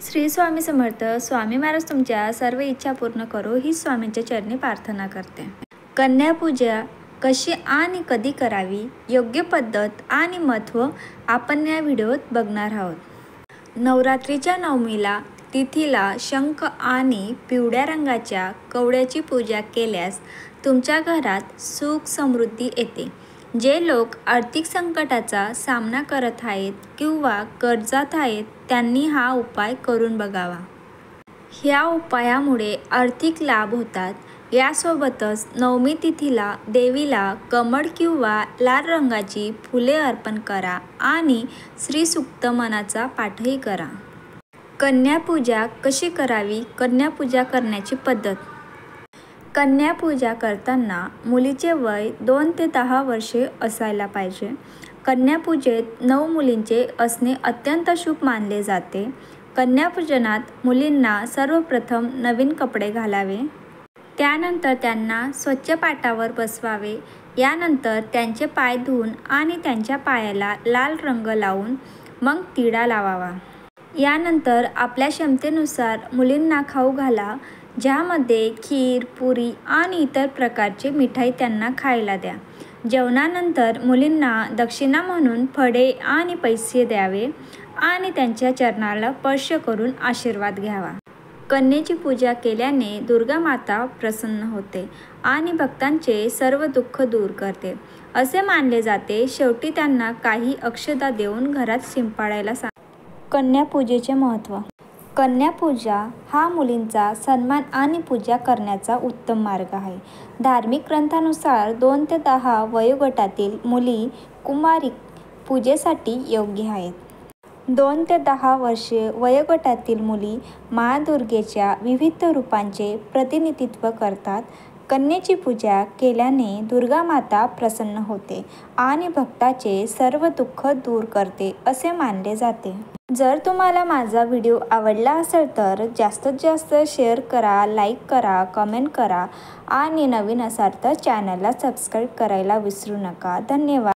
श्री स्वामी समर्थ. स्वामी महाराज तुमच्या सर्व इच्छा पूर्ण करो ही स्वामींच्या चरणी प्रार्थना करते. कन्यापूजा कशी आणि कधी करावी, योग्य पद्धत आणि महत्त्व आपण या व्हिडिओत बघणार आहोत. नवरात्रीच्या नवमीला तिथीला शंख आणि पिवळ्या रंगाच्या कवड्याची पूजा केल्यास तुमच्या घरात सुख समृद्धी येते. जे लोक आर्थिक संकटाचा सामना करत आहेत किंवा कर्जात आहेत त्यांनी हा उपाय करून बघावा. ह्या उपायामुळे आर्थिक लाभ होतात. यासोबतच नवमी तिथीला देवीला कमळ किंवा लाल रंगाची फुले अर्पण करा आणि श्रीसूक्त मनाचा पाठही करा. कन्यापूजा कशी करावी, कन्यापूजा करण्याची पद्धत. कन्यापूजा करताना मुलीचे वय 2 ते 10 वर्षे असायला पाहिजे. कन्यापूजेत 9 मुलींचे असणे अत्यंत शुभ मानले जाते. कन्यापूजनात मुलींना सर्वप्रथम नवीन कपडे घालावे. त्यानंतर त्यांना स्वच्छ पाटावर बसवावे. यानंतर त्यांचे पाय धुवून आणि त्यांच्या पायाला लाल रंग लावून मग तिळा लावावा. यानंतर आपल्या क्षमतेनुसार मुलींना खाऊ घाला, ज्यामध्ये खीर, पुरी आणि इतर प्रकारचे मिठाई त्यांना खायला द्या. जेवणानंतर मुलींना दक्षिणा म्हणून फळे आणि पैसे द्यावे आणि त्यांच्या चरणाला स्पर्श करून आशीर्वाद घ्यावा. कन्येची पूजा केल्याने दुर्गा माता प्रसन्न होते आणि भक्तांचे सर्व दुःख दूर करते असे मानले जाते. शेवटी त्यांना काही अक्षता देऊन घरात शिंपडायला सांगा. कन्यापूजेचे महत्त्व. कन्यापूजा हा मुलींचा सन्मान आणि पूजा करण्याचा उत्तम मार्ग आहे. धार्मिक ग्रंथानुसार 2 ते 10 वयोगटातील मुली कुमारिक पूजेसाठी योग्य आहेत. 2 ते 10 वर्षे वयोगटातील मुली महादुर्गेच्या विविध रूपांचे प्रतिनिधित्व करतात. कन्येची पूजा केल्याने दुर्गा माता प्रसन्न होते आणि भक्ताचे सर्व दुःख दूर करते असे मानले जाते. जर तुम्हाला माझा व्हिडिओ आवडला असेल तर जास्तीत जास्त शेअर करा, लाईक करा, कमेंट करा आणि नवीन असाल तर चॅनलला सबस्क्राईब करायला विसरू नका. धन्यवाद.